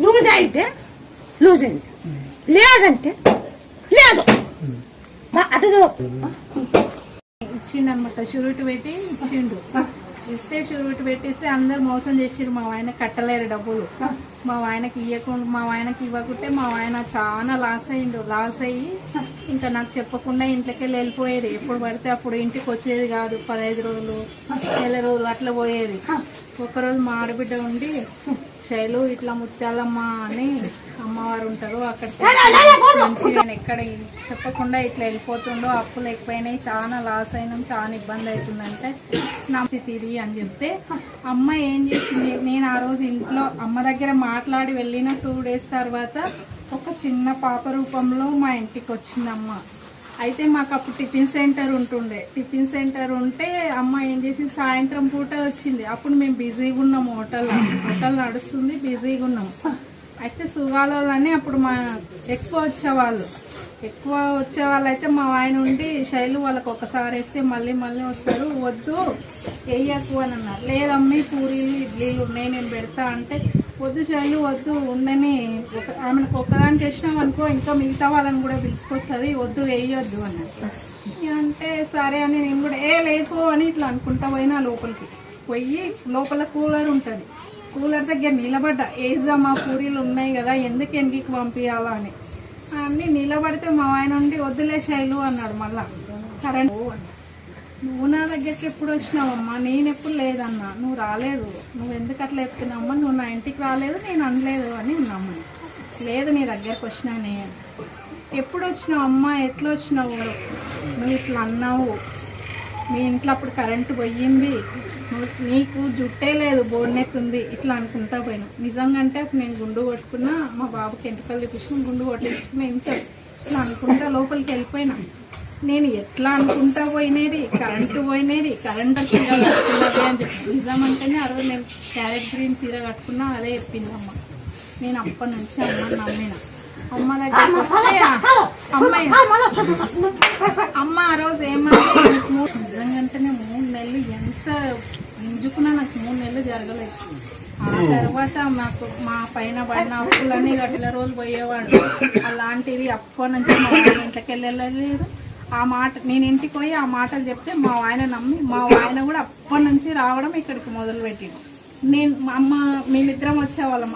Loose అయితే loose అయింది, లేదంటే లేదు. అటు ఇచ్చిండనమాట, షురూట్ పెట్టి ఇచ్చిండు. ఇస్తే షురూట్ పెట్టేస్తే అందరు మోసం చేసిరు. మా ఆయన కట్టలేరు డబ్బులు. మా ఆయనకి ఇవ్వకుంటే మా ఆయన చాలా లాస్ అయ్యిండు. లాస్ అయ్యి ఇంకా నాకు చెప్పకుండా ఇంట్లోకి వెళ్ళిపోయేది. ఎప్పుడు పడితే అప్పుడు ఇంటికి వచ్చేది కాదు. 15 రోజులు, నెల రోజులు అట్లా పోయేది. ఒకరోజు మా ఆడబిడ్డ ఉండి, శైలు ఇట్లా ముత్యాలమ్మ అని అమ్మవారు ఉంటారు, అక్కడికి మంచిగా ఎక్కడ చెప్పకుండా ఇట్లా వెళ్ళిపోతుండో, అప్పులు ఎక్కువైనాయి, చాలా లాస్ అయినాం, చాలా ఇబ్బంది అవుతుందంటే నా తిరిగి అని చెప్తే అమ్మ ఏం చేసింది, నేను ఆ రోజు ఇంట్లో అమ్మ దగ్గర మాట్లాడి వెళ్ళిన 2 days తర్వాత ఒక చిన్న పాప రూపంలో మా ఇంటికి వచ్చింది అమ్మ. అయితే మాకు అప్పుడు టిఫిన్ సెంటర్ ఉంటుండే. టిఫిన్ సెంటర్ ఉంటే అమ్మ ఏం చేసి సాయంత్రం పూట వచ్చింది. అప్పుడు మేము బిజీగా ఉన్నాము, హోటల్ నడుస్తుంది, బిజీగా ఉన్నాము. అయితే సుగాలని అప్పుడు మా ఎక్కువ వచ్చేవాళ్ళు అయితే మా ఆయన ఉండి, శైలు వాళ్ళకి ఒకసారి వేస్తే మళ్ళీ వస్తారు, వద్దు వేయకు అని అన్నారు. లేదమ్మీ పూరీలు ఇడ్లీలు ఉన్నాయి నేను పెడతా అంటే, వద్దు శైలు వద్దు ఉండని, ఆమెకు ఒక్కదానికి వేసినాం అనుకో ఇంకా మిగతా వాళ్ళని కూడా పిలుచుకొస్తుంది, వద్దు వేయొద్దు అన్నారు. అంటే సరే అని నేను కూడా లేదు అని ఇట్లా అనుకుంటా పోయినా. లోపలికి పోయి లోపల కూలర్ ఉంటుంది, కూలర్ దగ్గర నిలబడ్డా, ఏజమ్మా పూరీలు ఉన్నాయి కదా ఎందుకు వెనక్కి పంపించాలా అని. అన్నీ నిలబడితే మా ఆయన ఉండి వద్దులే శైలు అన్నాడు. మళ్ళా కరెంట్ నువ్వు నా దగ్గరికి ఎప్పుడు వచ్చినావమ్మా, నేను ఎప్పుడు లేదన్నా, నువ్వు రాలేదు, నువ్వు ఎందుకు అట్లా చెప్తున్నావమ్మా, నువ్వు నా ఇంటికి రాలేదు, నేను అనలేదు అని ఉన్నామని. లేదు నీ దగ్గరకు వచ్చినానే, ఎప్పుడు వచ్చినావు అమ్మా, ఎట్లా వచ్చినావు, నువ్వు ఇట్లా అన్నావు, మీ ఇంట్లో అప్పుడు కరెంటు పోయింది, నీకు జుట్టే లేదు బోర్నెత్తుంది ఇట్లా అనుకుంటా పోయినా. నిజంగా అంటే అప్పుడు నేను గుండు కొట్టుకున్నా, మా బాబుకి ఎంటకలు చూపించిన గుండు కొట్టించుకున్నా, ఇంత ఇట్లా అనుకుంటా లోపలికి వెళ్ళిపోయినా. నేను ఎట్లా అనుకుంటా పోయినది, కరెంటు పోయినది, కరెంటు చీర కట్టుకున్నది అని చెప్పి. నిజం అంటేనే ఆ రోజు నేను క్యారెట్ గ్రీన్ చీర కట్టుకున్నా, అదే చెప్పింది అమ్మ. నేను అప్పటి నుంచి అమ్మని నమ్మిన. అమ్మ దగ్గర వస్తే అమ్మ ఆ రోజు ఏమంటే నిజంగానే 3 నెలలు ఎంత ఎంచుకున్నా నాకు 3 నెలలు జరగలేదు. ఆ తర్వాత మాకు మా పైన పడిన అప్పులన్నీ గట్ల రోజులు పోయేవాడు. అలాంటిది అప్పటి నుంచి మా ఆయన ఇంట్లోకి వెళ్ళలేదు. ఆ మాట నేను ఇంటికి పోయి ఆ మాటలు చెప్తే మా ఆయన నమ్మి, మా ఆయన కూడా అప్పటి నుంచి రావడం ఇక్కడికి మొదలు పెట్టిండు. నేను అమ్మ మేమిద్దరం వచ్చేవాళ్ళం.